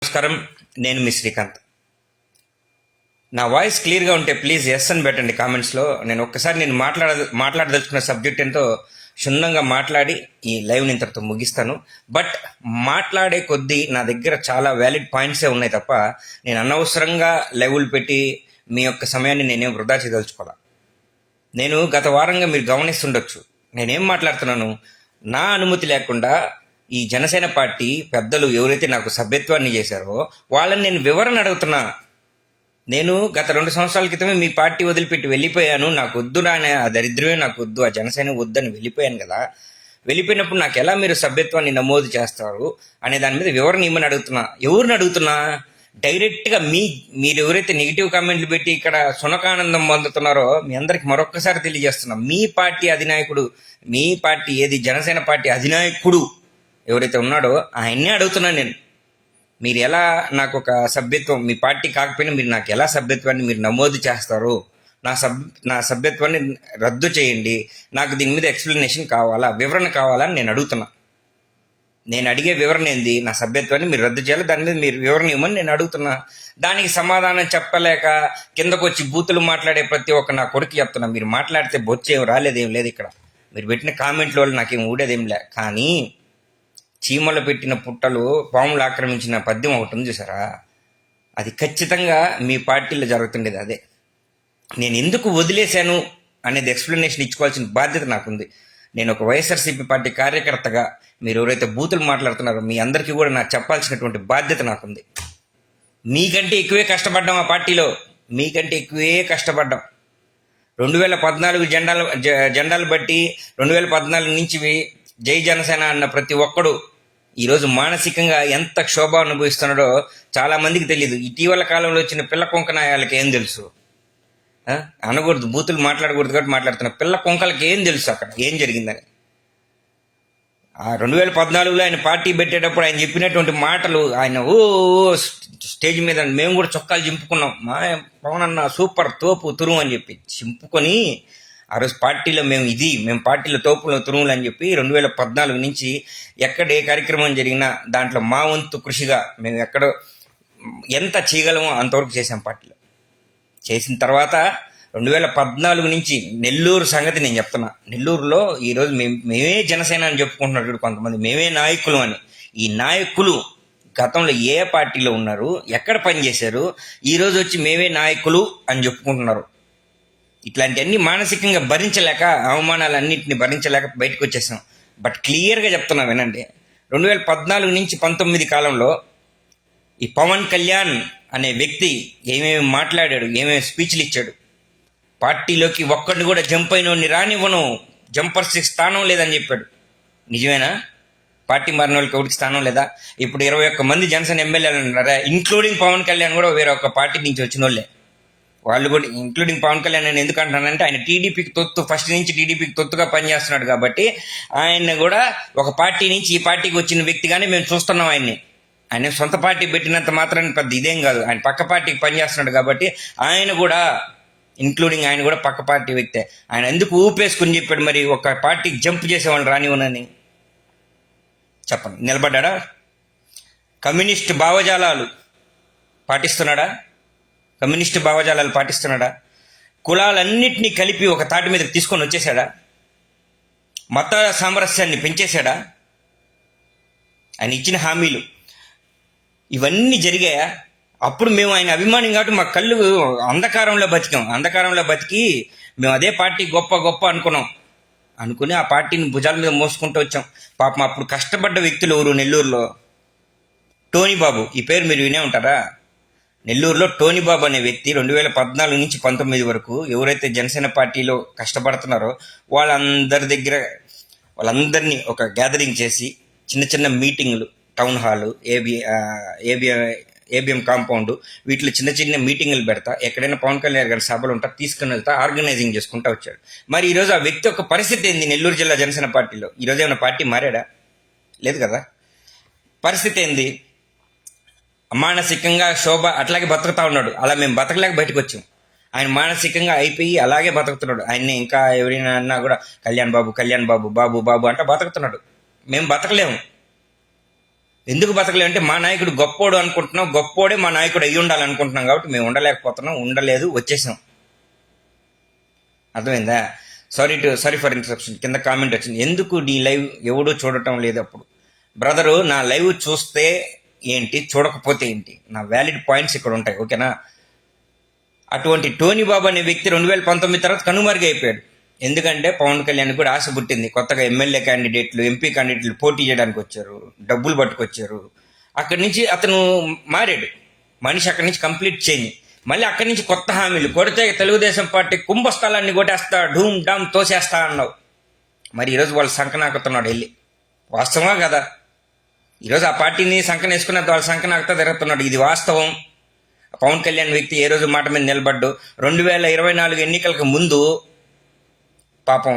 నమస్కారం, నేను మీ శ్రీకాంత్. నా వాయిస్ క్లియర్గా ఉంటే ప్లీజ్ ఎస్ అని పెట్టండి కామెంట్స్లో. నేను ఒక్కసారి మాట్లాడదలుచుకున్న సబ్జెక్ట్ ఎంతో క్షుణ్ణంగా మాట్లాడి ఈ లైవ్ని ఇంతటితో ముగిస్తాను. బట్ మాట్లాడే కొద్దీ నా దగ్గర చాలా వ్యాలిడ్ పాయింట్సే ఉన్నాయి తప్ప నేను అనవసరంగా లైవ్లు పెట్టి మీ యొక్క సమయాన్ని నేనేం వృధా చేయదలుచుకోవాలి. నేను గత వారంగా మీరు గమనిస్తుండొచ్చు, నేనేం మాట్లాడుతున్నాను. నా అనుమతి లేకుండా ఈ జనసేన పార్టీ పెద్దలు ఎవరైతే నాకు సభ్యత్వాన్ని చేశారో వాళ్ళని నేను వివరణ అడుగుతున్నా. నేను గత 2 సంవత్సరాల క్రితమే మీ పార్టీ వదిలిపెట్టి వెళ్ళిపోయాను, నాకు వద్దు నానే, ఆ దరిద్రమే నాకు వద్దు, ఆ జనసేన వద్దని వెళ్ళిపోయాను కదా. వెళ్ళిపోయినప్పుడు నాకు ఎలా మీరు సభ్యత్వాన్ని నమోదు చేస్తారు అనే దాని మీద వివరణ ఇమ్మని అడుగుతున్నా. ఎవరిని అడుగుతున్నా? డైరెక్ట్గా మీరు ఎవరైతే నెగిటివ్ కామెంట్లు పెట్టి ఇక్కడ సునకానందం పొందుతున్నారో మీ అందరికి మరొక్కసారి తెలియజేస్తున్నా, మీ పార్టీ అధినాయకుడు, మీ పార్టీ ఏది జనసేన పార్టీ అధినాయకుడు ఎవరైతే ఉన్నాడో ఆయన్నే అడుగుతున్నాను నేను. మీరు ఎలా నాకు ఒక సభ్యత్వం, మీ పార్టీ కాకపోయినా మీరు నాకు ఎలా సభ్యత్వాన్ని మీరు నమోదు చేస్తారు? నా సభ్యత్వాన్ని రద్దు చేయండి, నాకు దీని మీద ఎక్స్ప్లెనేషన్ కావాలా, వివరణ కావాలా అని నేను అడుగుతున్నా. నేను అడిగే వివరణ ఏంది? నా సభ్యత్వాన్ని మీరు రద్దు చేయాలి, దాని మీద మీరు వివరణ ఇవ్వమని నేను అడుగుతున్నా. దానికి సమాధానం చెప్పలేక కిందకు వచ్చి బూతులు మాట్లాడే ప్రతి ఒక్క నా కొడుకు చెప్తున్నా, మీరు మాట్లాడితే బొచ్చేం రాలేదేం లేదు, ఇక్కడ మీరు పెట్టిన కామెంట్ల వల్ల నాకేం ఊడేదేం లే. కానీ చీమలు పెట్టిన పుట్టలు పాములు ఆక్రమించిన పద్యం ఒకటి ఉంది చూసారా, అది ఖచ్చితంగా మీ పార్టీలో జరుగుతుండేది అదే. నేను ఎందుకు వదిలేశాను అనేది ఎక్స్ప్లెనేషన్ ఇచ్చుకోవాల్సిన బాధ్యత నాకుంది. నేను ఒక వైఎస్ఆర్సీపీ పార్టీ కార్యకర్తగా మీరు ఎవరైతే బూతులు మాట్లాడుతున్నారో మీ అందరికీ కూడా నాకు చెప్పాల్సినటువంటి బాధ్యత నాకుంది. మీకంటే ఎక్కువే కష్టపడ్డాం, ఆ పార్టీలో మీకంటే ఎక్కువే కష్టపడ్డాం. 2014 జెండాలు బట్టి 2014 నుంచి జై జనసేన అన్న ప్రతి ఒక్కడు ఈరోజు మానసికంగా ఎంత క్షోభ అనుభవిస్తున్నాడో చాలా మందికి తెలియదు. ఇటీవల కాలంలో వచ్చిన పిల్ల కొంకనాయాలకి ఏం తెలుసు? అనకూడదు, బూతులు మాట్లాడకూడదు కాబట్టి మాట్లాడుతున్నా. పిల్ల కొంకలకి ఏం తెలుసు అక్కడ ఏం జరిగిందని? ఆ 2014లో ఆయన పార్టీ పెట్టేటప్పుడు ఆయన చెప్పినటువంటి మాటలు, ఆయన స్టేజ్ మీద మేము కూడా చొక్కాలు చింపుకున్నాం, మా పవన్ అన్న సూపర్ తోపు తురుము అని చెప్పి చింపుకొని ఆ రోజు పార్టీలో మేము పార్టీలో తోపులో తురుములు అని చెప్పి 2014 నుంచి ఎక్కడ ఏ కార్యక్రమం జరిగినా దాంట్లో మా వంతు కృషిగా మేము ఎక్కడో ఎంత చేయగలమో అంతవరకు చేసాం పార్టీలో. చేసిన తర్వాత 2014 నుంచి నెల్లూరు సంగతి నేను చెప్తున్నా. నెల్లూరులో ఈరోజు మేమే జనసేన అని చెప్పుకుంటున్నారు కొంతమంది, మేమే నాయకులు అని. ఈ నాయకులు గతంలో ఏ పార్టీలో ఉన్నారు, ఎక్కడ పనిచేశారు, ఈరోజు వచ్చి మేమే నాయకులు అని చెప్పుకుంటున్నారు. ఇట్లాంటివన్నీ మానసికంగా భరించలేక, అవమానాలన్నింటినీ భరించలేక బయటకు వచ్చేసాం. బట్ క్లియర్గా చెప్తున్నా వినండి, 2014 నుంచి 19 కాలంలో ఈ పవన్ కళ్యాణ్ అనే వ్యక్తి ఏమేమి మాట్లాడాడు, ఏమేమి స్పీచ్లు ఇచ్చాడు. పార్టీలోకి ఒక్కడిని కూడా జంప్ అయినోడిని రానివ్వను, జంపర్స్కి స్థానం లేదని చెప్పాడు. నిజమేనా? పార్టీ మారిన వాళ్ళకి ఎవరికి స్థానం లేదా? ఇప్పుడు 21 మంది జనసేన ఎమ్మెల్యేలు ఉన్నారా, ఇంక్లూడింగ్ పవన్ కళ్యాణ్ కూడా వేరే ఒక పార్టీ నుంచి వచ్చిన వాళ్ళే. వాళ్ళు కూడా ఇంక్లూడింగ్ పవన్ కళ్యాణ్ నేను ఎందుకు అంటానంటే ఆయన టీడీపీకి తొత్తు, ఫస్ట్ నుంచి టీడీపీకి తొత్తుగా పనిచేస్తున్నాడు కాబట్టి ఆయన కూడా ఒక పార్టీ నుంచి ఈ పార్టీకి వచ్చిన వ్యక్తిగానే మేము చూస్తున్నాం ఆయన్ని. ఆయన సొంత పార్టీ పెట్టినంత మాత్రాన్ని పెద్ద ఇదేం కాదు, ఆయన పక్క పార్టీకి పనిచేస్తున్నాడు కాబట్టి ఆయన కూడా ఇంక్లూడింగ్ ఆయన కూడా పక్క పార్టీ వ్యక్తే. ఆయన ఎందుకు ఊపేసుకుని చెప్పాడు మరి ఒక పార్టీకి జంప్ చేసేవాళ్ళు రానివ్వనని? చెప్పండి, నిలబడ్డా? కమ్యూనిస్ట్ భావజాలాలు పాటిస్తున్నాడా? కమ్యూనిస్టు భావజాలాలు పాటిస్తున్నాడా? కులాలన్నింటినీ కలిపి ఒక తాటి మీదకి తీసుకొని వచ్చేసాడా? మత సామరస్యాన్ని పెంచేశాడా? ఆయన ఇచ్చిన హామీలు ఇవన్నీ జరిగాయా? అప్పుడు మేము ఆయన అభిమానం కాబట్టి మా కళ్ళు అంధకారంలో బతికి మేము అదే పార్టీ గొప్ప అనుకుని ఆ పార్టీని భుజాల మీద మోసుకుంటూ వచ్చాం. పాపం అప్పుడు కష్టపడ్డ వ్యక్తులు ఎవరు? నెల్లూరులో టోనీ బాబు, ఈ పేరు మీరు వినే ఉంటారా? నెల్లూరులో టోనీ బాబు అనే వ్యక్తి 2014 నుంచి 19 వరకు ఎవరైతే జనసేన పార్టీలో కష్టపడుతున్నారో వాళ్ళందరినీ ఒక గ్యాదరింగ్ చేసి చిన్న మీటింగ్లు, టౌన్ హాలు, ఏబిఎం కాంపౌండ్, వీటిలో చిన్న మీటింగ్లు పెడతా, ఎక్కడైనా పవన్ కళ్యాణ్ గారి సభలు ఉంటా తీసుకుని వెళ్తా ఆర్గనైజింగ్ చేసుకుంటూ వచ్చాడు. మరి ఈరోజు ఆ వ్యక్తి యొక్క పరిస్థితి ఏంది? నెల్లూరు జిల్లా జనసేన పార్టీలో ఈరోజు ఏమైనా పార్టీ మారాడా? లేదు కదా. పరిస్థితి ఏంది? మానసికంగా శోభ అట్లాగే బతుకుతా ఉన్నాడు. అలా మేము బతకలేక బయటకు వచ్చాం. ఆయన మానసికంగా అయిపోయి అలాగే బతుకుతున్నాడు. ఆయన్ని ఇంకా ఎవరైనా అన్నా కూడా కళ్యాణ్ బాబు బాబు బాబు అంట బతుకుతున్నాడు. మేము బతకలేము. ఎందుకు బతకలేదు అంటే మా నాయకుడు గొప్పోడు అనుకుంటున్నాం, గొప్పోడే మా నాయకుడు అయ్యి ఉండాలనుకుంటున్నాం కాబట్టి మేము ఉండలేకపోతున్నాం, ఉండలేదు, వచ్చేసాం. అర్థమైందా? Sorry for interruption. కింద కామెంట్ వచ్చింది, ఎందుకు నీ లైవ్ ఎవడూ చూడటం లేదు. అప్పుడు బ్రదరు, నా లైవ్ చూస్తే ఏంటి, చూడకపోతే ఏంటి, నా వ్యాలిడ్ పాయింట్స్ ఇక్కడ ఉంటాయి, ఓకేనా? అటువంటి టోనీ బాబు అనే వ్యక్తి 2019 తర్వాత కనుమరుగైపోయాడు. ఎందుకంటే పవన్ కళ్యాణ్ కూడా ఆశ పుట్టింది, కొత్తగా ఎమ్మెల్యే క్యాండిడేట్లు, ఎంపీ క్యాండిడేట్లు పోటీ చేయడానికి వచ్చారు, డబ్బులు పట్టుకొచ్చారు. అక్కడి నుంచి అతను మారాడు, మనిషి అక్కడి నుంచి కంప్లీట్ చేంజ్. మళ్ళీ అక్కడి నుంచి కొత్త హామీలు కొడితే తెలుగుదేశం పార్టీ కుంభస్థలాన్ని కొట్టేస్తా, డూమ్ డామ్ తోసేస్తా అన్నావు. మరి ఈరోజు వాళ్ళు సంకనాకుతున్నాడు వెళ్ళి. వాస్తవమా కదా? ఈరోజు ఆ పార్టీని సంకనేసుకున్న వాళ్ళు సంకనాకుతా తిరుగుతున్నాడు. ఇది వాస్తవం. పవన్ కళ్యాణ్ వ్యక్తి ఏ రోజు మాట మీద నిలబడ్డు. 2024 ఎన్నికలకు ముందు పాపం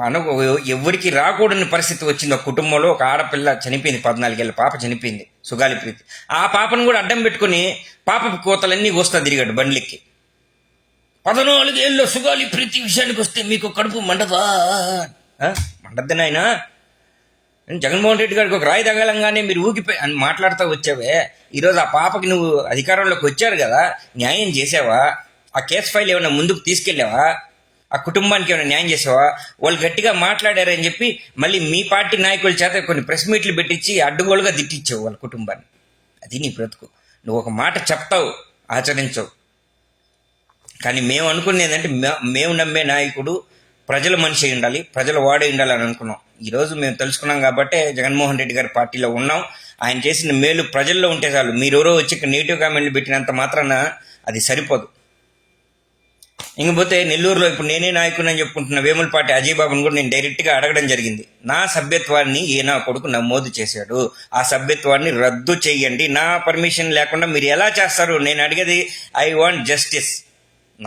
మనకు ఎవరికి రాకూడని పరిస్థితి వచ్చింది. ఒక కుటుంబంలో ఒక ఆడపిల్ల చనిపోయింది, 14 ఏళ్ళ పాప చనిపోయింది, సుగాలి ప్రీతి. ఆ పాపను కూడా అడ్డం పెట్టుకుని పాప కోతలన్నీ వస్తా తిరిగాడు బండ్లెక్కి. 14 ఏళ్ళలో సుగాలి ప్రీతి విషయానికి వస్తే మీకు కడుపు మండదా? మండద్దు నాయనా. జగన్మోహన్ రెడ్డి గారికి ఒక రాయి తగలంగానే మీరు ఊగిపోయి అని మాట్లాడుతూ వచ్చావే. ఈరోజు ఆ పాపకి నువ్వు అధికారంలోకి వచ్చారు కదా, న్యాయం చేసావా? ఆ కేసు ఫైల్ ఏమైనా ముందుకు తీసుకెళ్ళావా? ఆ కుటుంబానికి ఏమైనా న్యాయం చేసావా? వాళ్ళు గట్టిగా మాట్లాడారని చెప్పి మళ్ళీ మీ పార్టీ నాయకుల చేత కొన్ని ప్రెస్ మీట్లు పెట్టించి అడ్డుగోలుగా తిట్టించావు వాళ్ళ కుటుంబాన్ని. అది నీ బ్రతుకు. నువ్వు ఒక మాట చెప్తావు, ఆచరించవు. కానీ మేము అనుకునేది ఏంటంటే, మేము నమ్మే నాయకుడు ప్రజల మనిషి అయి ఉండాలి, ప్రజల వాడే ఉండాలి అని అనుకున్నాం. ఈరోజు మేము తెలుసుకున్నాం కాబట్టే జగన్మోహన్ రెడ్డి గారి పార్టీలో ఉన్నాం. ఆయన చేసిన మేలు ప్రజల్లో ఉంటే చాలు. మీరెవరో వచ్చి ఇక్కడ నెగిటివ్ కామెంట్లు పెట్టినంత మాత్రాన అది సరిపోదు. ఇంకపోతే నెల్లూరులో ఇప్పుడు నేనే నాయకుని అని చెప్పుకుంటున్న వేములపాటి అజయ్ బాబుని కూడా నేను డైరెక్ట్గా అడగడం జరిగింది. నా సభ్యత్వాన్ని నా కొడుకు నమోదు చేశాడు, ఆ సభ్యత్వాన్ని రద్దు చేయండి. నా పర్మిషన్ లేకుండా మీరు ఎలా చేస్తారు? నేను అడిగేది ఐ వాంట్ జస్టిస్.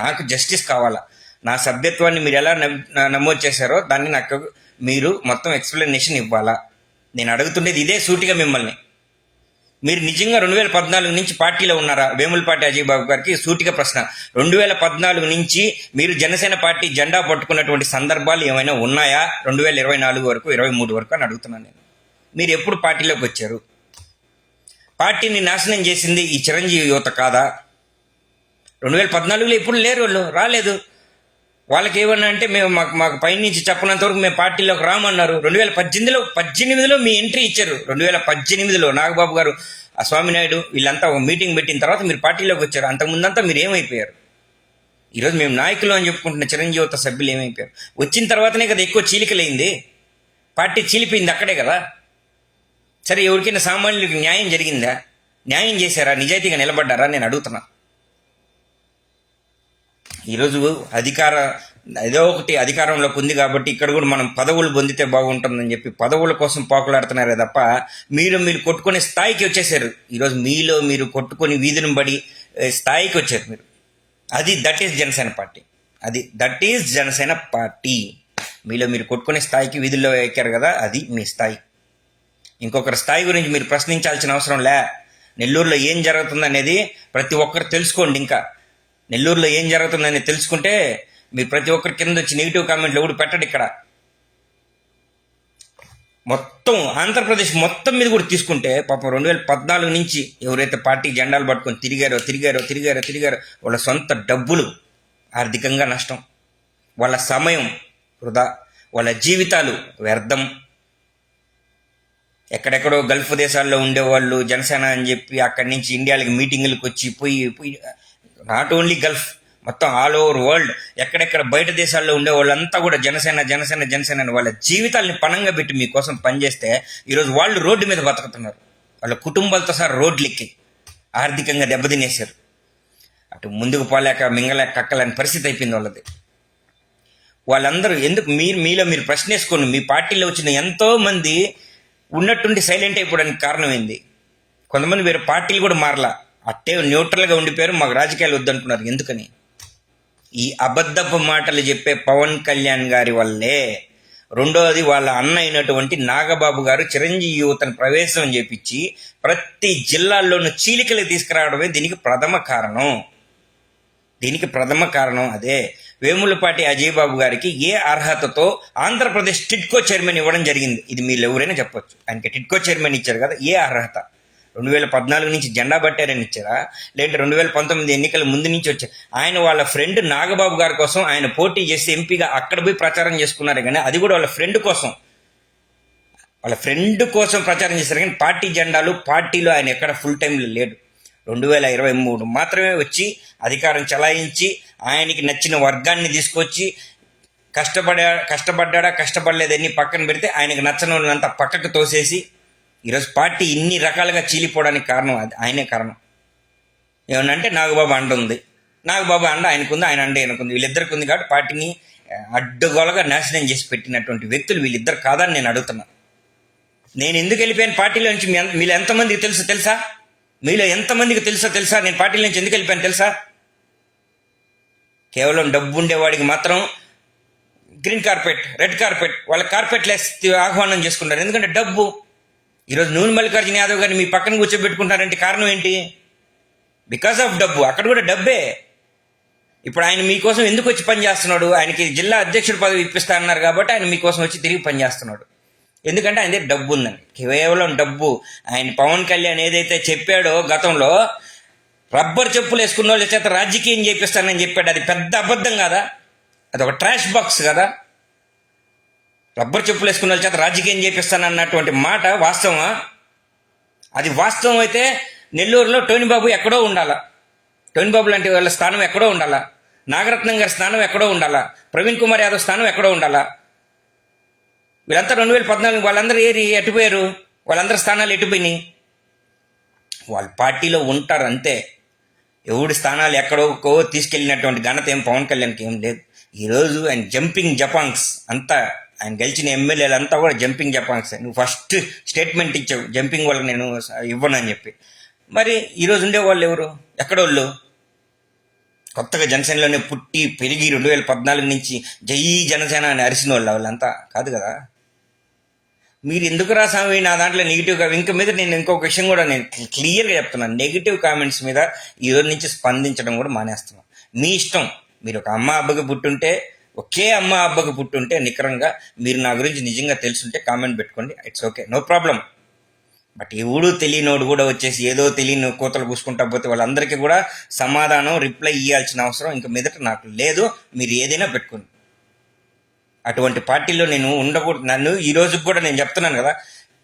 నాకు జస్టిస్ కావాలా. నా సభ్యత్వాన్ని మీరు ఎలా నమోదు చేశారో దాన్ని నాకు మీరు మొత్తం ఎక్స్ప్లెనేషన్ ఇవ్వాలా. నేను అడుగుతుండేది ఇదే సూటిగా మిమ్మల్ని. మీరు నిజంగా 2014 నుంచి పార్టీలో ఉన్నారా? వేములపాటి అజయ్ బాబు గారికి సూటిగా ప్రశ్న. 2014 నుంచి మీరు జనసేన పార్టీ జెండా పట్టుకున్నటువంటి సందర్భాలు ఏమైనా ఉన్నాయా? 2024 వరకు, 23 వరకు అని అడుగుతున్నాను నేను. మీరు ఎప్పుడు పార్టీలోకి వచ్చారు? పార్టీని నాశనం చేసింది ఈ చిరంజీవి యువత కాదా? 2014లో ఎప్పుడు లేరు, వాళ్ళు రాలేదు. వాళ్ళకి ఏమన్నా అంటే మేము మాకు పైనుంచి చెప్పనంత వరకు మేము పార్టీలోకి రామన్నారు. 2018లో మీ ఎంట్రీ ఇచ్చారు. 2018లో నాగబాబు గారు, స్వామినాయుడు వీళ్ళంతా ఒక మీటింగ్ పెట్టిన తర్వాత మీరు పార్టీలోకి వచ్చారు. అంతకుముందంతా మీరు ఏమైపోయారు? ఈరోజు మేము నాయకులు అని చెప్పుకుంటున్న చిరంజీవిత సభ్యులు ఏమైపోయారు? వచ్చిన తర్వాతనే కదా ఎక్కువ చీలికలైంది, పార్టీ చీలిపోయింది అక్కడే కదా. సరే, ఎవరికైనా సామాన్యులకు న్యాయం జరిగిందా? న్యాయం చేశారా? నిజాయితీగా నిలబడ్డారా? నేను అడుగుతున్నా. ఈరోజు ఏదో ఒకటి అధికారంలోకి ఉంది కాబట్టి ఇక్కడ కూడా మనం పదవులు పొందితే బాగుంటుందని చెప్పి పదవుల కోసం పాకులాడుతున్నారే తప్ప మీరు కొట్టుకునే స్థాయికి వచ్చేసారు. ఈరోజు మీరు కొట్టుకొని వీధిని పడి స్థాయికి వచ్చారు మీరు. That is Janasena party. That is Janasena party. మీరు కొట్టుకునే స్థాయికి వీధుల్లో ఎక్కారు కదా, అది మీ స్థాయి. ఇంకొకరి స్థాయి గురించి మీరు ప్రశ్నించాల్సిన అవసరం లే. నెల్లూరులో ఏం జరుగుతుందనేది ప్రతి ఒక్కరు తెలుసుకోండి. ఇంకా నెల్లూరులో ఏం జరుగుతుందని తెలుసుకుంటే మీరు ప్రతి ఒక్కరి కింద వచ్చి నెగిటివ్ కామెంట్లు ఎవడు పెట్టడు. ఇక్కడ మొత్తం ఆంధ్రప్రదేశ్ మొత్తం మీద కూడా తీసుకుంటే పాపం 2014 నుంచి ఎవరైతే పార్టీ జెండాలు పట్టుకొని తిరిగారో వాళ్ళ సొంత డబ్బులు ఆర్థికంగా నష్టం, వాళ్ళ సమయం వృధా, వాళ్ళ జీవితాలు వ్యర్థం. ఎక్కడెక్కడో గల్ఫ్ దేశాల్లో ఉండేవాళ్ళు జనసేన అని చెప్పి అక్కడి నుంచి ఇండియాలకి మీటింగులకు వచ్చి పోయి నాట్ ఓన్లీ గల్ఫ్, మొత్తం ఆల్ ఓవర్ వరల్డ్ ఎక్కడెక్కడ బయట దేశాల్లో ఉండే వాళ్ళంతా కూడా జనసేన అని వాళ్ళ జీవితాలని పణంగా పెట్టి మీకోసం పనిచేస్తే ఈరోజు వాళ్ళు రోడ్డు మీద బతుకుతున్నారు. వాళ్ళ కుటుంబాలతో సహా రోడ్లు ఎక్కి ఆర్థికంగా దెబ్బతినేశారు. అటు ముందుకు పోలేక మింగలేక కక్కలేని పరిస్థితి అయిపోయింది వాళ్ళది. వాళ్ళందరూ ఎందుకు మీరు ప్రశ్న వేసుకోండి. మీ పార్టీలో వచ్చిన ఎంతో మంది ఉన్నట్టుండి సైలెంట్ అయిపోవడానికి కారణం ఏంది? కొంతమంది వేరే పార్టీలు కూడా మారలా, అట్టే న్యూట్రల్గా ఉండిపోయారు. మాకు రాజకీయాలు వద్దంటున్నారు. ఎందుకని? ఈ అబద్ధపు మాటలు చెప్పే పవన్ కళ్యాణ్ గారి వల్లే. రెండోది, వాళ్ళ అన్న అయినటువంటి నాగబాబు గారు చిరంజీవి యువతను ప్రవేశం చేపించి ప్రతి జిల్లాల్లోనూ చీలికలు తీసుకురావడమే దీనికి ప్రథమ కారణం. అదే వేములపాటి అజయ్ బాబు గారికి ఏ అర్హతతో ఆంధ్రప్రదేశ్ టిడ్కో చైర్మన్ ఇవ్వడం జరిగింది? ఇది మీరు ఎవరైనా చెప్పొచ్చు. ఆయనకి టిడ్కో చైర్మన్ ఇచ్చారు కదా, ఏ అర్హత? 2014 నుంచి జెండా పట్టారని ఇచ్చారా, లేదంటే 2019 ఎన్నికల ముందు నుంచి వచ్చారు? ఆయన వాళ్ళ ఫ్రెండ్ నాగబాబు గారి కోసం ఆయన పోటీ చేసి ఎంపీగా అక్కడ పోయి ప్రచారం చేసుకున్నారు, కానీ అది కూడా వాళ్ళ ఫ్రెండ్ కోసం ప్రచారం చేశారు. కానీ పార్టీ జెండాలు, పార్టీలో ఆయన ఎక్కడ ఫుల్ టైంలో లేడు. 2023 మాత్రమే వచ్చి అధికారం చలాయించి ఆయనకి నచ్చిన వర్గాన్ని తీసుకొచ్చి కష్టపడలేదని పక్కన పెడితే ఆయనకు నచ్చని వాళ్ళంతా పక్కకు తోసేసి ఈరోజు పార్టీ ఇన్ని రకాలుగా చీలిపోవడానికి కారణం అది ఆయనే కారణం. ఏమనంటే నాగబాబు అండ ఉంది, నాగబాబు అండ ఆయనకుంది, ఆయన అండ ఆయనకుంది, వీళ్ళిద్దరికి ఉంది కాబట్టి పార్టీని అడ్డగోలుగా నాశనం చేసి పెట్టినటువంటి వ్యక్తులు వీళ్ళిద్దరు కాదని నేను అడుగుతున్నా. నేను ఎందుకు వెళ్ళిపోయాను పార్టీలో నుంచి మీలో ఎంతమందికి తెలుసా? మీలో ఎంతమందికి తెలుసా నేను పార్టీల నుంచి ఎందుకు వెళ్ళిపోయాను తెలుసా? కేవలం డబ్బు ఉండేవాడికి మాత్రం గ్రీన్ కార్పెట్, రెడ్ కార్పెట్, వాళ్ళ కార్పెట్లు ఆహ్వానం చేసుకుంటారు. ఎందుకంటే డబ్బు. ఈరోజు నూనె మల్లికార్జున యాదవ్ గారిని మీ పక్కన కూర్చోబెట్టుకుంటారంటే కారణం ఏంటి? బికాస్ ఆఫ్ డబ్బు. అక్కడ కూడా డబ్బే. ఇప్పుడు ఆయన మీకోసం ఎందుకు వచ్చి పనిచేస్తున్నాడు? ఆయనకి జిల్లా అధ్యక్షుడు పదవి ఇప్పిస్తా అన్నారు కాబట్టి ఆయన మీకోసం వచ్చి తిరిగి పనిచేస్తున్నాడు. ఎందుకంటే ఆయన దగ్గర డబ్బు ఉందని, కేవలం డబ్బు. ఆయన పవన్ కళ్యాణ్ ఏదైతే చెప్పాడో గతంలో, రబ్బర్ చెప్పులు వేసుకున్న వాళ్ళ చేత రాజకీయం చేపిస్తానని చెప్పాడు, అది పెద్ద అబద్ధం కాదా? అది ఒక ట్రాష్ బాక్స్ కదా. రబ్బర్ చెప్పులు వేసుకున్న వాళ్ళ చేత రాజకీయం చేపిస్తానన్నటువంటి మాట వాస్తవమా? అది వాస్తవం అయితే నెల్లూరులో టోనీ బాబు ఎక్కడో ఉండాలా, టోనీ బాబు లాంటి వాళ్ళ స్థానం ఎక్కడో ఉండాలా, నాగరత్నం గారి స్థానం ఎక్కడో ఉండాలా, ప్రవీణ్ కుమార్ యాదవ్ స్థానం ఎక్కడో ఉండాలా. వీళ్ళంతా 2014 వాళ్ళందరూ ఎటుపోయారు? వాళ్ళందరి స్థానాలు ఎటుపోయినాయి? వాళ్ళ పార్టీలో ఉంటారు అంతే. ఎవడి స్థానాలు ఎక్కడోకో తీసుకెళ్ళినటువంటి ఘనత ఏం పవన్ కళ్యాణ్కి ఏం లేదు. ఈరోజు ఆయన జంపింగ్ జపాంగ్స్ అంతా, ఆయన గెలిచిన ఎమ్మెల్యేలు అంతా కూడా జంపింగ్ జపాంగ్స్. నువ్వు ఫస్ట్ స్టేట్మెంట్ ఇచ్చావు జంపింగ్ వాళ్ళకి నేను ఇవ్వనని చెప్పి. మరి ఈరోజు ఉండేవాళ్ళు ఎవరు? ఎక్కడోళ్ళు? కొత్తగా జనసేనలోనే పుట్టి పెరిగి 2014 నుంచి జై జనసేన అని అరిసిన వాళ్ళంతా కాదు కదా. మీరు ఎందుకు రాసామి నా దాంట్లో నెగిటివ్గా? ఇంక మీద నేను ఇంకొక విషయం కూడా నేను క్లియర్గా చెప్తున్నాను, నెగిటివ్ కామెంట్స్ మీద ఈరోజు నుంచి స్పందించడం కూడా మానేస్తున్నాను. మీ ఇష్టం. మీరు ఒక అమ్మ అబ్బకి పుట్టుంటే, ఒకే అమ్మ అబ్బకి పుట్టుంటే నికరంగా మీరు నా గురించి నిజంగా తెలుసుంటే కామెంట్ పెట్టుకోండి, it's okay, no problem. But ఎవడు తెలియనోడు కూడా వచ్చేసి ఏదో తెలియని కోతలు పూసుకుంటా పోతే వాళ్ళందరికీ కూడా సమాధానం, రిప్లై ఇవ్వాల్సిన అవసరం ఇంక మీదట నాకు లేదు. మీరు ఏదైనా పెట్టుకోండి. అటువంటి పార్టీలో నేను ఉండకూడదు. నన్ను ఈ రోజుకి కూడా నేను చెప్తున్నాను కదా,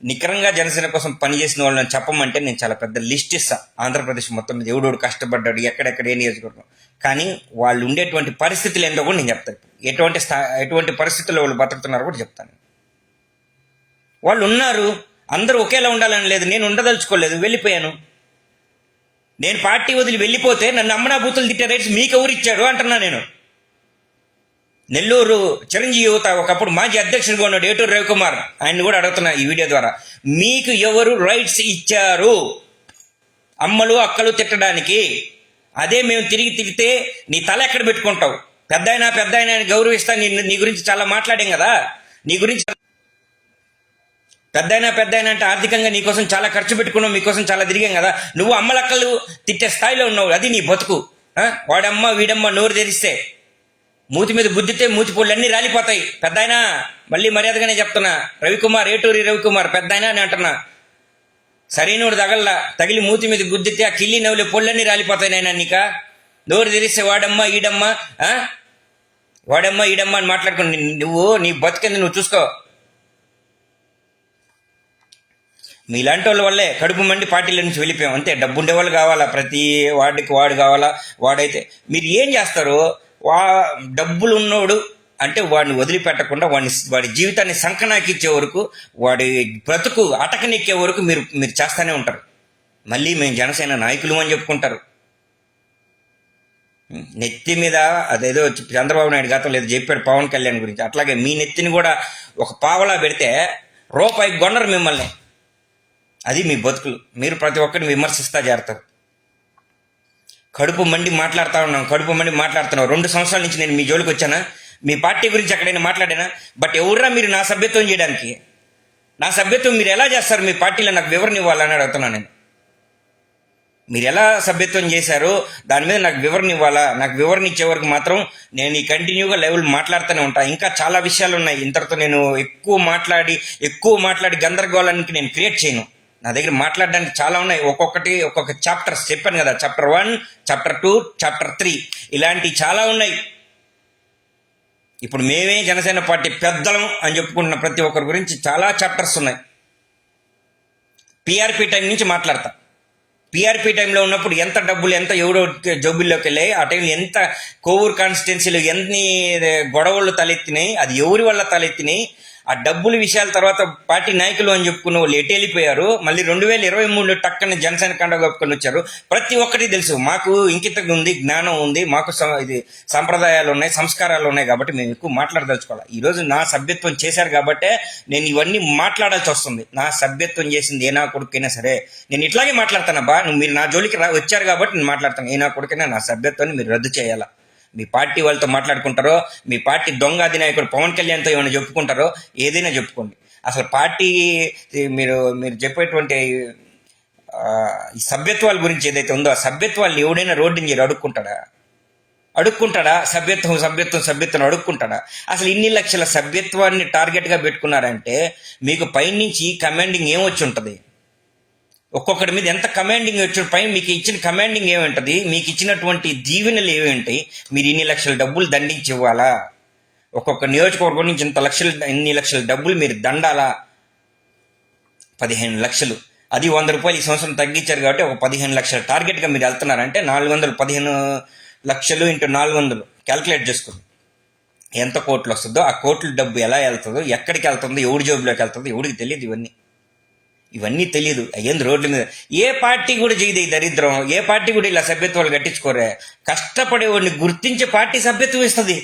నికరంగా జనసేన కోసం పనిచేసిన వాళ్ళని చెప్పమంటే నేను చాలా పెద్ద లిస్ట్ ఇస్తాను. ఆంధ్రప్రదేశ్ మొత్తం మీద ఎవడోడు కష్టపడ్డాడు, ఎక్కడెక్కడ ఏ నియోజకవర్గం. కానీ వాళ్ళు ఉండేటువంటి పరిస్థితులు ఏంటో కూడా నేను చెప్తాను. ఎటువంటి పరిస్థితుల్లో వాళ్ళు బతుకుతున్నారో కూడా చెప్తాను. వాళ్ళు ఉన్నారు, అందరూ ఒకేలా ఉండాలని లేదు. నేను ఉండదలుచుకోలేదు, వెళ్ళిపోయాను. నేను పార్టీ వదిలి వెళ్ళిపోతే నన్ను అమ్మనా బూతులు తిట్టే రైట్స్ మీకు ఎవరు ఇచ్చారు అంటున్నా నేను. నెల్లూరు చిరంజీవి యువత ఒకప్పుడు మాజీ అధ్యక్షుడిగా ఉన్నాడు ఏటూరు రవికుమార్, ఆయన్ని కూడా అడుగుతున్నా ఈ వీడియో ద్వారా, మీకు ఎవరు రైట్స్ ఇచ్చారు అమ్మలు అక్కలు తిట్టడానికి? అదే మేము తిరిగి తిరిగితే నీ తల ఎక్కడ పెట్టుకుంటావు? పెద్ద ఆయన గౌరవిస్తా, నీ గురించి చాలా మాట్లాడాం కదా. నీ గురించి పెద్ద ఆయన అంటే ఆర్థికంగా నీకోసం చాలా ఖర్చు పెట్టుకున్నావు, మీకోసం చాలా తిరిగాం కదా. నువ్వు అమ్మలక్కలు తిట్టే స్థాయిలో ఉన్నావు, అది నీ బతుకు. వాడమ్మ వీడమ్మ నోరు తెరిస్తే, మూతి మీద గుద్దితే మూతి పొళ్ళు అన్నీ రాలిపోతాయి. పెద్ద ఆయన, మళ్ళీ మర్యాదగానే చెప్తున్నా, రవికుమార్, ఏటూరి రవికుమార్ పెద్ద ఆయన అని అంటున్నా. సరైనోడు తగిలి మూతి మీద గుద్దితే ఆ కిల్లి నవ్వులే పొళ్ళన్నీ రాలిపోతాయి. నాయన నీక నోరు తెరిస్తే వాడమ్మ ఈడమ్మ అని మాట్లాడుకుని నువ్వు నీ బతికింది నువ్వు చూసుకో. మీలాంటి వాళ్ళ వల్లే కడుపు మండి పార్టీల నుంచి వెళ్ళిపోయాం అంతే. డబ్బు ఉండేవాళ్ళు కావాలా, ప్రతి వాడికి వాడు కావాలా. వాడైతే మీరు ఏం చేస్తారు? డబ్బులు ఉన్నోడు అంటే వాడిని వదిలిపెట్టకుండా వాడి జీవితాన్ని సంకనాకిచ్చే వరకు, వాడి బ్రతుకు అటకనెక్కే వరకు మీరు చేస్తూనే ఉంటారు. మళ్ళీ మేము జనసేన నాయకులు అని చెప్పుకుంటారు. నెత్తి మీద అదేదో చంద్రబాబు నాయుడు గతంలో ఏదో చెప్పాడు పవన్ కళ్యాణ్ గురించి, అట్లాగే మీ నెత్తిని కూడా ఒక పావలా పెడితే రూపాయికి కొనరు మిమ్మల్ని. అది మీ బతుకులు. మీరు ప్రతి ఒక్కరిని విమర్శిస్తా చేరతారు. కడుపు మండి మాట్లాడుతున్నాం. 2 సంవత్సరాల నుంచి నేను మీ జోలికి వచ్చానా? మీ పార్టీ గురించి ఎక్కడైనా మాట్లాడానా? బట్ ఎవరురా మీరు నా సభ్యత్వం చేయడానికి? నా సభ్యత్వం మీరు ఎలా చేస్తారు? మీ పార్టీలో నాకు వివరణ ఇవ్వాలని అడుగుతున్నాను నేను. మీరు ఎలా సభ్యత్వం చేశారో దాని మీద నాకు వివరణ ఇవ్వాలా. నాకు వివరణ ఇచ్చే వరకు మాత్రం నేను ఈ కంటిన్యూగా లెవెల్ మాట్లాడుతూనే ఉంటాను. ఇంకా చాలా విషయాలు ఉన్నాయి. ఇంతటితో నేను ఎక్కువ మాట్లాడి గందరగోళానికి నేను క్రియేట్ చేయను. నా దగ్గర మాట్లాడడానికి చాలా ఉన్నాయి. ఒక్కొక్క చాప్టర్స్ చెప్పాను కదా, చాప్టర్ 1, చాప్టర్ 2, చాప్టర్ 3 ఇలాంటి చాలా ఉన్నాయి. ఇప్పుడు మేమే జనసేన పార్టీ పెద్దలం అని చెప్పుకుంటున్న ప్రతి ఒక్కరి గురించి చాలా చాప్టర్స్ ఉన్నాయి. పిఆర్పి టైం నుంచి మాట్లాడతా. పిఆర్పి టైంలో ఉన్నప్పుడు ఎంత డబ్బులు ఎవడో జోబుల్లోకి వెళ్ళాయి, ఆ టైంలో ఎంత కోవూరు కాన్స్టిట్యున్సీలు ఎన్ని గొడవలు తలెత్తినాయి, అది ఎవరి వల్ల తలెత్తినాయి, ఆ డబ్బుల విషయాల తర్వాత పార్టీ నాయకులు అని చెప్పుకున్న వాళ్ళు ఎటు వెళ్ళిపోయారు, మళ్ళీ 2023 టక్కన జనసేన కండ కప్పుకొని వచ్చారు. ప్రతి ఒక్కటి తెలుసు. మాకు ఇంకిత ఉంది, జ్ఞానం ఉంది, మాకు ఇది సంప్రదాయాలు ఉన్నాయి, సంస్కారాలు ఉన్నాయి. కాబట్టి మేము ఎక్కువ మాట్లాడదలుచుకోవాలి. ఈరోజు నా సభ్యత్వం చేశారు కాబట్టే నేను ఇవన్నీ మాట్లాడాల్సి వస్తుంది. నా సభ్యత్వం చేసింది ఏ నా కొడుకైనా సరే నేను ఇట్లాగే మాట్లాడతానబ్బా. మీరు నా జోలికి వచ్చారు కాబట్టి నేను మాట్లాడతాను. ఏ నా కొడుకైనా నా సభ్యత్వాన్ని మీరు రద్దు చేయాలా. మీ పార్టీ వాళ్ళతో మాట్లాడుకుంటారో, మీ పార్టీ దొంగ అధినాయకుడు పవన్ కళ్యాణ్తో ఏమైనా చెప్పుకుంటారో, ఏదైనా చెప్పుకోండి. అసలు పార్టీ మీరు చెప్పేటువంటి ఈ సభ్యత్వాల గురించి ఏదైతే ఉందో, ఆ సభ్యత్వాలు ఎవడైనా రోడ్డు మీద అడుక్కుంటాడా? సభ్యత్వం అడుక్కుంటాడా? అసలు ఇన్ని లక్షల సభ్యత్వాన్ని టార్గెట్గా పెట్టుకున్నారంటే మీకు పైనుంచి కమాండింగ్ ఏమొచ్చి ఉంటుంది? ఒక్కొక్కటి మీద ఎంత కమాండింగ్ వచ్చిన పైన మీకు ఇచ్చిన కమాండింగ్ ఏముంటుంది? మీకు ఇచ్చినటువంటి దీవెనలు ఏమేంటి? మీరు ఇన్ని లక్షల డబ్బులు దండించి ఇవ్వాలా? ఒక్కొక్క నియోజకవర్గం నుంచి ఇన్ని లక్షల డబ్బులు మీరు దండాలా? 15 లక్షలు, అది 100 రూపాయలు ఈ సంవత్సరం తగ్గించారు కాబట్టి ఒక 15 లక్షల టార్గెట్గా మీరు వెళ్తున్నారంటే 15 లక్షలు ఇంటూ 400 క్యాల్కులేట్ చేసుకోండి ఎంత కోట్లు వస్తుందో. ఆ కోట్ల డబ్బు ఎలా వెళ్తుందో, ఎక్కడికి వెళ్తుందో, ఎవడి జోబులోకి వెళ్తుందో ఎవడికి తెలియదు. ఇవన్నీ తెలియదు. అయ్యింది రోడ్ల మీద ఏ పార్టీ కూడా చేయదు ఈ దరిద్రం. ఏ పార్టీ కూడా ఇలా సభ్యత్వాలు కట్టించుకోరే. కష్టపడేవాడిని గుర్తించే పార్టీ సభ్యత్వం ఇస్తుంది.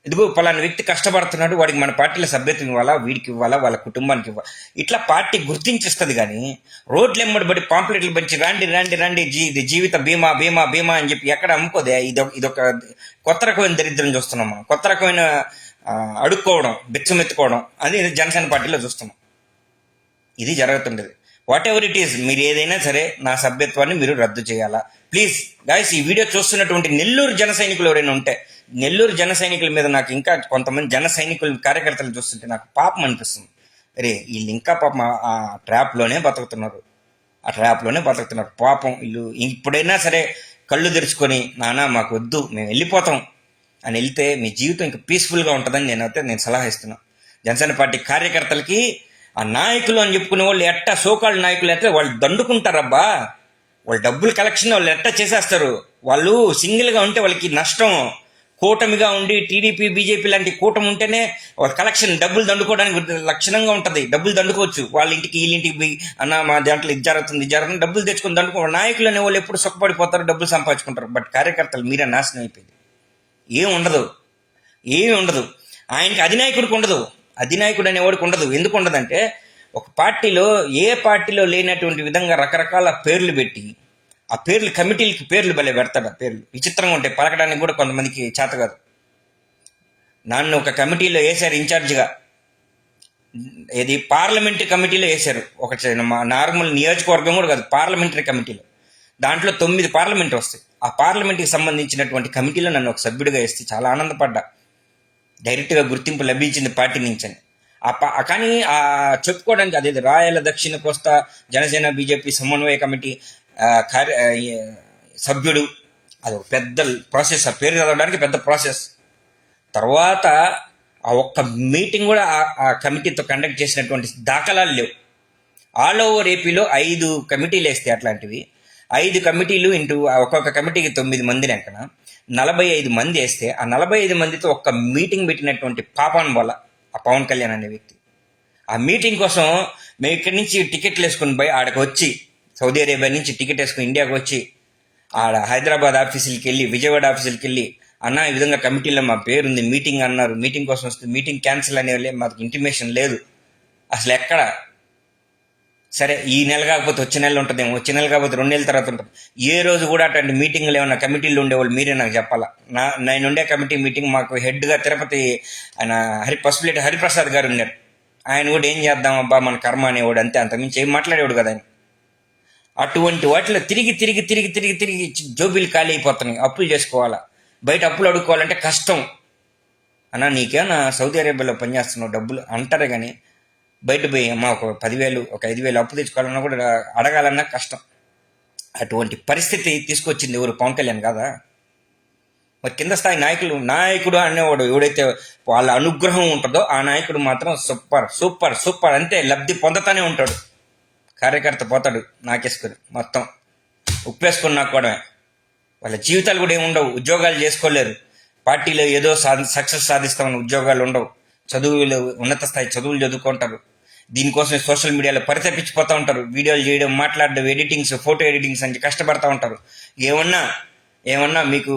ఇదిగో పలానా వ్యక్తి కష్టపడుతున్నాడు, వాడికి మన పార్టీలో సభ్యత్వం ఇవ్వాలా, వీడికి ఇవ్వాలా, వాళ్ళ కుటుంబానికి ఇవ్వాలి, ఇట్లా పార్టీ గుర్తించిస్తుంది. కానీ రోడ్లు ఎమ్మడిబడి పాంప్లెట్లు పంచి రండి ఇది జీవిత బీమా అని చెప్పి ఎక్కడ అమ్ముకోదే. ఇదొక కొత్త రకమైన దరిద్రం చూస్తున్నాం మనం. కొత్త రకమైన అడుక్కోవడం, బిచ్చమెత్తుకోవడం అది జనసేన పార్టీలో చూస్తున్నాం. ఇది జరుగుతుండేది. వాట్ ఎవర్ ఇట్ ఈస్, మీరు ఏదైనా సరే నా సభ్యత్వాన్ని మీరు రద్దు చేయాలా. ప్లీజ్ గాయస్, ఈ వీడియో చూస్తున్నటువంటి నెల్లూరు జన సైనికులు ఎవరైనా ఉంటే, నెల్లూరు జన సైనికుల మీద నాకు ఇంకా కొంతమంది జన సైనికులు కార్యకర్తలు చూస్తుంటే నాకు పాపం అనిపిస్తుంది. అరే వీళ్ళు ఇంకా పాపం ఆ ట్రాప్లోనే బతుకుతున్నారు. పాపం వీళ్ళు ఇప్పుడైనా సరే కళ్ళు తెరుచుకొని నానా మాకు వద్దు, మేము వెళ్ళిపోతాం అని వెళ్తే మీ జీవితం ఇంకా పీస్ఫుల్గా ఉంటుందని నేను సలహా ఇస్తున్నాను. జనసేన పార్టీ కార్యకర్తలకి ఆ నాయకులు అని చెప్పుకునే వాళ్ళు సోకాళ్ళ నాయకులు అయితే వాళ్ళు దండుకుంటారబ్బా. వాళ్ళు డబ్బులు కలెక్షన్ వాళ్ళు చేసేస్తారు. వాళ్ళు సింగిల్గా ఉంటే వాళ్ళకి నష్టం. కూటమిగా ఉండి టీడీపీ బీజేపీ లాంటి కూటమి ఉంటేనే వాళ్ళ కలెక్షన్ డబ్బులు దండుకోవడానికి లక్షణంగా ఉంటుంది. డబ్బులు దండుకోవచ్చు. వాళ్ళ ఇంటికి వీళ్ళింటికి పోయి అన్న మా దాంట్లో ఇది జరుగుతుంది డబ్బులు తెచ్చుకొని దండుకో. నాయకులు అనే వాళ్ళు ఎప్పుడు సుఖపడిపోతారు, డబ్బులు సంపాదించుకుంటారు. బట్ కార్యకర్తలు మీరే నాశనం అయిపోయింది. ఏమి ఉండదు. ఆయనకి అధినాయకుడికి ఉండదు. అధినాయకుడు అనేవాడికి ఉండదు. ఎందుకు ఉండదంటే ఒక పార్టీలో ఏ పార్టీలో లేనటువంటి విధంగా రకరకాల పేర్లు పెట్టి ఆ పేర్లు కమిటీలకి పేర్లు భలే పెడతాడు. ఆ పేర్లు విచిత్రంగా ఉంటాయి, పలకడానికి కూడా కొంతమందికి చేత కాదు. నన్ను ఒక కమిటీలో వేశారు ఇన్ఛార్జిగా. ఇది పార్లమెంటరీ కమిటీలో వేశారు. ఒక నార్మల్ నియోజకవర్గం కూడా కాదు, పార్లమెంటరీ కమిటీలో. దాంట్లో 9 పార్లమెంట్ వస్తాయి. ఆ పార్లమెంట్కి సంబంధించినటువంటి కమిటీలో నన్ను ఒక సభ్యుడిగా వేస్తే చాలా ఆనందపడ్డా. డైరెక్ట్గా గుర్తింపు లభించింది పార్టీ నుంచి అని. కానీ చెప్పుకోవడానికి అదే రాయల దక్షిణ కోస్తా జనసేన బీజేపీ సమన్వయ కమిటీ సభ్యుడు, అది ఒక పెద్ద ప్రాసెస్. ఆ పేరు చదవడానికి పెద్ద ప్రాసెస్. తర్వాత ఆ ఒక్క మీటింగ్ కూడా ఆ కమిటీతో కండక్ట్ చేసినటువంటి దాఖలాలు లేవు. ఆల్ ఓవర్ ఏపీలో 5 కమిటీలు వేస్తే అట్లాంటివి 5 కమిటీలు ఇంటూ ఒక్కొక్క కమిటీకి 9 మందిని అక్కడ 45 మంది వేస్తే ఆ 45 మందితో ఒక్క మీటింగ్ పెట్టినటువంటి పాపాన్ వల్ల ఆ పవన్ కళ్యాణ్ అనే వ్యక్తి ఆ మీటింగ్ కోసం మేము ఇక్కడి నుంచి టికెట్లు వేసుకుని పోయి ఆడకు వచ్చి, సౌదీ అరేబియా నుంచి టికెట్ వేసుకుని ఇండియాకు వచ్చి ఆడ హైదరాబాద్ ఆఫీసులకి వెళ్ళి, విజయవాడ ఆఫీసులకి వెళ్ళి, అన్న ఈ విధంగా కమిటీలో మా పేరుంది, మీటింగ్ అన్నారు, మీటింగ్ కోసం వస్తే మీటింగ్ క్యాన్సిల్ అనేవి మాకు ఇంటిమేషన్ లేదు అసలు ఎక్కడ. సరే ఈ నెల కాకపోతే వచ్చే నెల ఉంటుందేమో, వచ్చే నెల కాకపోతే 2 నెలల తర్వాత ఉంటుంది. ఏ రోజు కూడా అటువంటి మీటింగ్లు ఏమన్నా కమిటీలు ఉండేవాళ్ళు మీరే నాకు చెప్పాలా. నేను ఉండే కమిటీ మీటింగ్ మాకు హెడ్గా తిరుపతి ఆయన పసుపులేటి హరిప్రసాద్ గారు ఉన్నారు. ఆయన కూడా ఏం చేద్దామబ్బా మన కర్మ అనేవాడు, అంతే, అంతకుమించి ఏం మాట్లాడేవాడు కదా ఆయన. అటువంటి వాటిలో తిరిగి తిరిగి తిరిగి తిరిగి తిరిగి జోబీలు ఖాళీ అయిపోతున్నాయి. అప్పులు చేసుకోవాలా, బయట అప్పులు అడుక్కోవాలంటే కష్టం. అన్నా నీకేమన్నా సౌదీ అరేబియాలో పనిచేస్తున్నావు డబ్బులు అంటారే కానీ బయట పోయి అమ్మ ఒక 10,000 ఒక 5,000 అప్పు తెచ్చుకోవాలన్నా కూడా అడగాలన్నా కష్టం. అటువంటి పరిస్థితి తీసుకొచ్చింది ఎవరు? పవన్ కళ్యాణ్ కాదా? మరి కింద స్థాయి నాయకుడు అనేవాడు ఎవడైతే వాళ్ళ అనుగ్రహం ఉంటుందో ఆ నాయకుడు మాత్రం సూపర్ సూపర్ సూపర్ అంతే, లబ్ధి పొందుతానే ఉంటాడు. కార్యకర్త పోతాడు నాకేసుకుని మొత్తం ఉప్పేసుకుని నాకోవడమే. వాళ్ళ జీవితాలు కూడా ఏముండవు, ఉద్యోగాలు చేసుకోలేరు, పార్టీలో ఏదో సక్సెస్ సాధిస్తామని ఉద్యోగాలు ఉండవు, చదువులు ఉన్నత స్థాయి చదువులు చదువుకుంటారు. దీనికోసం సోషల్ మీడియాలో పరితపించిపోతూ ఉంటారు, వీడియోలు చేయడం, మాట్లాడడం, ఎడిటింగ్స్, ఫోటో ఎడిటింగ్స్ అని కష్టపడతా ఉంటారు. ఏమన్నా మీకు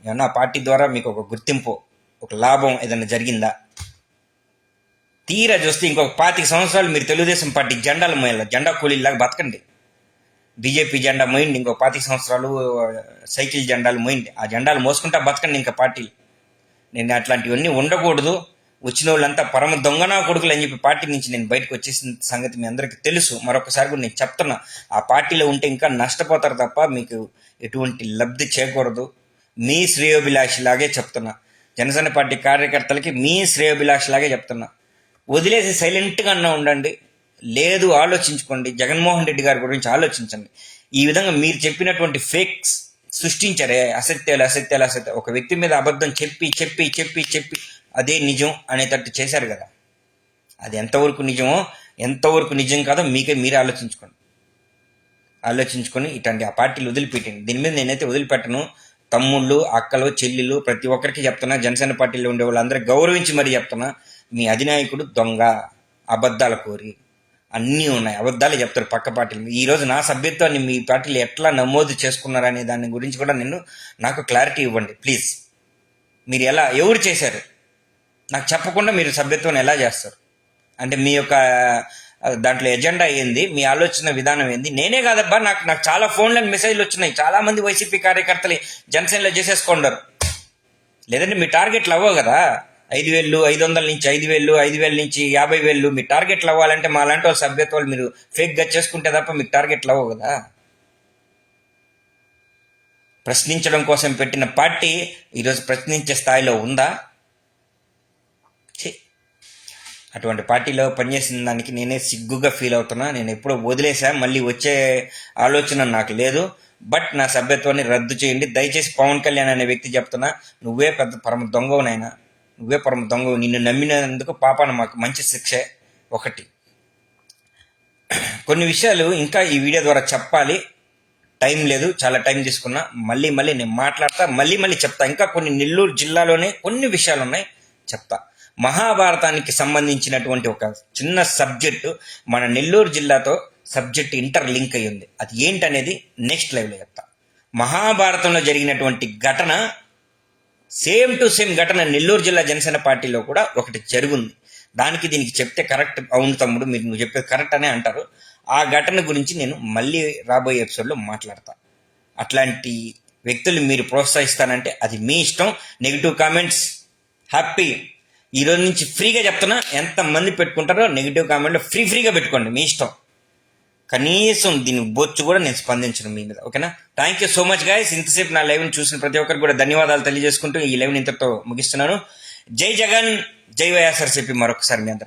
ఏమన్నా పార్టీ ద్వారా మీకు ఒక గుర్తింపు, ఒక లాభం ఏదైనా జరిగిందా? తీరా చూస్తే ఇంకొక 25 సంవత్సరాలు మీరు తెలుగుదేశం పార్టీ జెండాలు మోయాలి, జెండా కూలీలాగా బతకండి. బీజేపీ జెండా మోయండి, ఇంకో 25 సంవత్సరాలు సైకిల్ జెండాలు మోయండి, ఆ జెండాలు మోసుకుంటా బతకండి. ఇంకా పార్టీలు నేను అట్లాంటివన్నీ ఉండకూడదు. వచ్చిన వాళ్ళంతా పరమ దొంగనా కొడుకులు అని చెప్పి పార్టీ నుంచి నేను బయటకు వచ్చేసిన సంగతి మీ అందరికీ తెలుసు. మరొకసారి కూడా నేను చెప్తున్నా, ఆ పార్టీలో ఉంటే ఇంకా నష్టపోతారు తప్ప మీకు ఎటువంటి లబ్ధి చేయకూడదు. మీ శ్రేయోభిలాషిలాగే చెప్తున్నా, జనసేన పార్టీ కార్యకర్తలకి మీ శ్రేయోభిలాషిలాగే చెప్తున్నా. వదిలేసి సైలెంట్గా అన్నా ఉండండి, లేదు ఆలోచించుకోండి. జగన్మోహన్ రెడ్డి గారి గురించి ఆలోచించండి. ఈ విధంగా మీరు చెప్పినటువంటి ఫేక్స్ సృష్టించారే, అసత్యాలు ఒక వ్యక్తి మీద అబద్ధం చెప్పి చెప్పి చెప్పి చెప్పి అదే నిజం అనేటట్టు చేశారు కదా, అది ఎంతవరకు నిజమో ఎంతవరకు నిజం కాదో మీరే ఆలోచించుకొని ఇట్లాంటి ఆ పార్టీలు వదిలిపెట్టండి. దీని మీద నేనైతే వదిలిపెట్టను. తమ్ముళ్ళు, అక్కలు, చెల్లెళ్ళు ప్రతి ఒక్కరికి చెప్తున్నా, జనసేన పార్టీలో ఉండే వాళ్ళందరూ గౌరవించి మరీ చెప్తున్నా, మీ అధినాయకుడు దొంగ, అబద్ధాల కోరి అన్నీ ఉన్నాయి, అబద్ధాలే చెప్తారు పక్క పార్టీలు. ఈరోజు నా సభ్యత్వాన్ని మీ పార్టీలు ఎట్లా నమోదు చేసుకున్నారనే దాని గురించి కూడా నాకు క్లారిటీ ఇవ్వండి ప్లీజ్. మీరు ఎవరు చేశారు నాకు చెప్పకుండా మీరు సభ్యత్వాన్ని ఎలా చేస్తారు? అంటే మీ యొక్క దాంట్లో ఎజెండా ఏంది, మీ ఆలోచన విధానం ఏంది? నేనే కాదబ్బా, నాకు చాలా ఫోన్లను మెసేజ్లు వచ్చినాయి, చాలా మంది వైసీపీ కార్యకర్తలు జనసేనలో చేసేసుకున్నారు. లేదంటే మీ టార్గెట్లు అవ్వవు కదా, 5,000, 500 నుంచి 5,000, 5,000 నుంచి 50,000 మీ టార్గెట్లు అవ్వాలంటే మా లాంటి వాళ్ళ సభ్యత్వాలు మీరు ఫేక్గా చేసుకుంటే తప్ప మీకు టార్గెట్లు అవ్వవు కదా. ప్రశ్నించడం కోసం పెట్టిన పార్టీ ఈరోజు ప్రశ్నించే స్థాయిలో ఉందా? అటువంటి పార్టీలో పనిచేసిన దానికి నేనే సిగ్గుగా ఫీల్ అవుతున్నా. నేను ఎప్పుడో వదిలేసా, మళ్ళీ వచ్చే ఆలోచన నాకు లేదు. బట్ నా సభ్యత్వాన్ని రద్దు చేయండి దయచేసి. పవన్ కళ్యాణ్ అనే వ్యక్తి చెప్తున్నా, నువ్వే పెద్ద పరమ దొంగవునైనా, నువ్వే పరమ దొంగవు. నిన్ను నమ్మినందుకు పాపాన మాకు మంచి శిక్షే. ఒకటి కొన్ని విషయాలు ఇంకా ఈ వీడియో ద్వారా చెప్పాలి, టైం లేదు, చాలా టైం తీసుకున్నా. మళ్ళీ నేను మాట్లాడతా, మళ్ళీ చెప్తా. ఇంకా కొన్ని నెల్లూరు జిల్లాలోనే కొన్ని విషయాలు ఉన్నాయి, చెప్తా. మహాభారతానికి సంబంధించినటువంటి ఒక చిన్న సబ్జెక్టు మన నెల్లూరు జిల్లాతో సబ్జెక్ట్ ఇంటర్ లింక్ అయ్యి ఉంది. అది ఏంటనేది నెక్స్ట్ లైవ్లో చెప్తా. మహాభారతంలో జరిగినటువంటి ఘటన సేమ్ టు సేమ్ ఘటన నెల్లూరు జిల్లా జనసేన పార్టీలో కూడా ఒకటి జరుగుంది. దీనికి చెప్తే కరెక్ట్, అవును తమ్ముడు నువ్వు చెప్పేది కరెక్ట్ అనే అంటారు. ఆ ఘటన గురించి నేను మళ్ళీ రాబోయే ఎపిసోడ్లో మాట్లాడతా. అట్లాంటి వ్యక్తులు మీరు ప్రోత్సహిస్తానంటే అది మీ ఇష్టం. నెగిటివ్ కామెంట్స్ హ్యాపీ, ఈరోజు నుంచి ఫ్రీగా చెప్తున్నా, ఎంతమంది పెట్టుకుంటారో నెగిటివ్ కామెంట్లో ఫ్రీగా పెట్టుకోండి, మీ ఇష్టం. కనీసం దీని బొచ్చు కూడా నేను స్పందించను మీ మీద, ఓకేనా? Thank you so much guys. ఇంతసేపు నా లైవ్ని చూసిన ప్రతి ఒక్కరికి కూడా ధన్యవాదాలు తెలియజేసుకుంటూ ఈ లైవ్ని ఇంతతో ముగిస్తున్నాను. జై జగన్, జై వైఎస్ఆర్సీపీ. మరొకసారి మీ అందరు